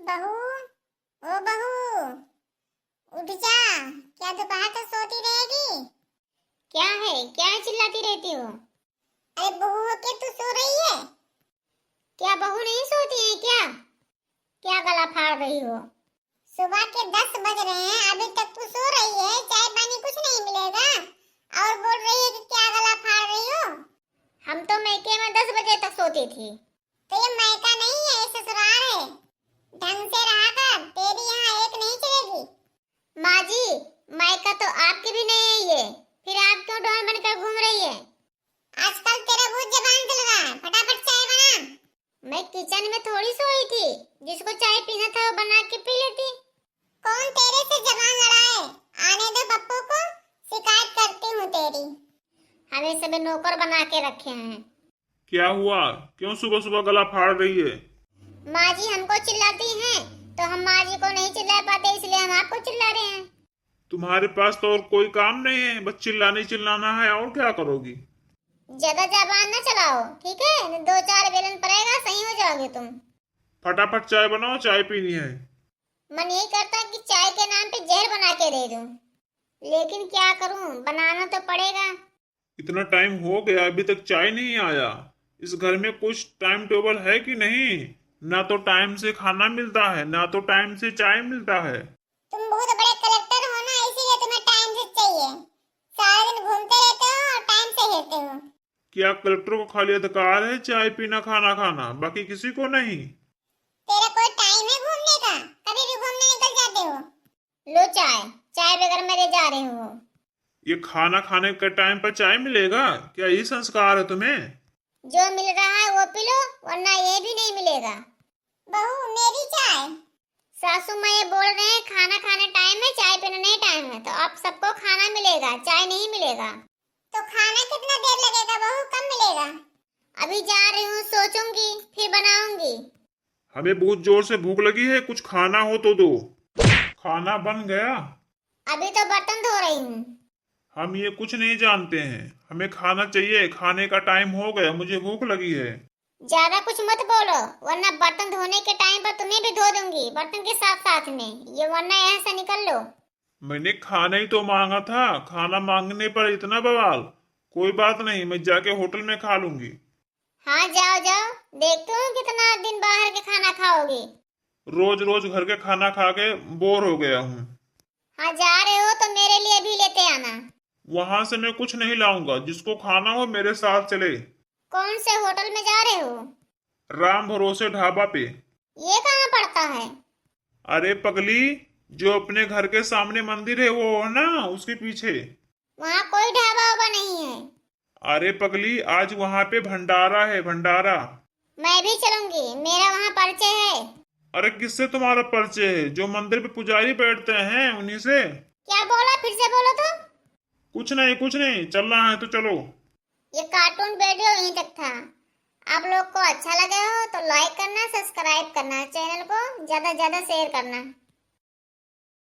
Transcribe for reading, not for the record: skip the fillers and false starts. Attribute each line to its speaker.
Speaker 1: बहू, ओ बहू, उठ जा। क्या दोपहर तक सोती रहेगी?
Speaker 2: क्या है? क्या चिल्लाती रहती हो?
Speaker 1: अरे बहू हो के तू सो रही है?
Speaker 2: क्या बहू नहीं सोती है क्या? क्या गला फाड़ रही हो?
Speaker 1: सुबह के 10 बज रहे हैं, अभी तक तू सो रही है? चाय पानी कुछ नहीं मिलेगा और बोल रही है कि क्या गला फाड़ रही हो?
Speaker 2: हम तो मैके में 10 बजे तक सोती थी।
Speaker 1: तो ये मैका नहीं है, ये ससुराल है। ढंग से रहा कर, तेरी यहाँ एक नहीं चलेगी।
Speaker 2: माँ जी, मायका तो आपकी भी नहीं है ये, फिर आप क्यों डॉन बनकर घूम रही है?
Speaker 1: आजकल तेरा बहुत जबान चल रहा है, फटाफट चाय बना।
Speaker 2: मैं किचन में थोड़ी सोई थी, जिसको चाय पीना था वो बना के पी लेती।
Speaker 1: कौन तेरे से जबान लड़ाए? आने दो पप्पू को, शिकायत करती हूँ तेरी।
Speaker 2: हमें सब नौकर बना के रखे हैं।
Speaker 3: क्या हुआ? क्यों सुबह सुबह गला फाड़ रही है?
Speaker 2: माँ जी हमको चिल्लाती हैं, तो हम माँ जी को नहीं चिल्ला पाते, इसलिए हम आपको चिल्ला रहे हैं।
Speaker 3: तुम्हारे पास तो और कोई काम नहीं है, बस चिल्लाने चिल्लाना है, और क्या करोगी?
Speaker 2: ज्यादा जबान न चलाओ, ठीक है? 2-4 बेलन पड़ेगा, सही हो जाओगे तुम।
Speaker 3: फटाफट चाय बनाओ, चाय पीनी है।
Speaker 2: मन यही करता कि चाय के नाम पे जहर बना के दे दूं, लेकिन क्या करूं, बनाना तो पड़ेगा।
Speaker 3: इतना टाइम हो गया, अभी तक चाय नहीं आया। इस घर में कुछ टाइम टेबल है कि नहीं? ना तो टाइम से खाना मिलता है, ना तो टाइम से चाय मिलता है।
Speaker 1: तुम बहुत बड़े कलेक्टर हो ना, इसीलिए तुम्हें टाइम से चाहिए। सारा दिन घूमते रहते हो और टाइम से हिलते हो।
Speaker 3: क्या कलेक्टर को खाली अधिकार है चाय पीना खाना खाना, बाकी किसी को नहीं?
Speaker 1: तेरा कोई टाइम है घूमने का? कभी भी घूमने निकल जाते हो।
Speaker 2: लो चाय, चाय बगैर मेरे जा रहे हो।
Speaker 3: ये खाना खाने के टाइम पर चाय मिलेगा? क्या ये संस्कार है तुम्हें?
Speaker 2: जो मिल रहा है वो पी लो, वरना ये भी नहीं मिलेगा।
Speaker 1: बहू मेरी चाय।
Speaker 2: सासू माँ ये बोल रहे हैं खाना खाने टाइम है, चाय पीने नहीं टाइम है, तो आप सबको खाना मिलेगा, चाय नहीं मिलेगा।
Speaker 1: तो खाना कितना देर लगेगा बहू, कब मिलेगा?
Speaker 2: अभी जा रही हूँ, सोचूंगी फिर बनाऊंगी।
Speaker 3: हमें बहुत जोर से भूख लगी है, कुछ खाना हो तो दो। खाना बन गया?
Speaker 2: अभी तो बर्तन धो रही हूँ।
Speaker 3: हम ये कुछ नहीं जानते हैं, हमें खाना चाहिए, खाने का टाइम हो गया, मुझे भूख लगी है।
Speaker 2: ज्यादा कुछ मत बोलो, वरना बर्तन धोने के टाइम पर तुम्हें भी धो दूंगी, बर्तन के साथ साथ में, ये वरना यहाँ से निकल लो।
Speaker 3: मैंने खाना ही तो मांगा था, खाना मांगने पर इतना बवाल। कोई बात नहीं, मैं जाके होटल में खा लूंगी।
Speaker 2: हाँ जाओ जाओ, देखती हूँ कितना दिन बाहर के खाना खाओगे।
Speaker 3: रोज रोज घर के खाना खा के बोर हो गया हूँ।
Speaker 2: हाँ जा रहे हो तो मेरे लिए भी लेते आना।
Speaker 3: वहां से मैं कुछ नहीं लाऊंगा, जिसको खाना हो मेरे साथ चले।
Speaker 2: कौन से होटल में जा रहे हो?
Speaker 3: राम भरोसे ढाबा पे।
Speaker 2: ये कहाँ पड़ता है?
Speaker 3: अरे पगली, जो अपने घर के सामने मंदिर है वो है ना, उसके पीछे।
Speaker 2: वहाँ कोई ढाबा वाबा नहीं है।
Speaker 3: अरे पगली, आज वहां पे भंडारा है, भंडारा।
Speaker 2: मैं भी चलूंगी, मेरा वहाँ परिचय है।
Speaker 3: अरे किससे तुम्हारा परिचय है? जो मंदिर पे पुजारी बैठते हैं उन्हीं से।
Speaker 2: क्या बोला, फिर से बोलो तो।
Speaker 3: कुछ नहीं कुछ नहीं, चलना है तो चलो।
Speaker 2: ये कार्टून वीडियो यहीं तक था। आप लोग को अच्छा लगा हो तो लाइक करना, सब्सक्राइब करना, चैनल को ज्यादा ज्यादा शेयर करना।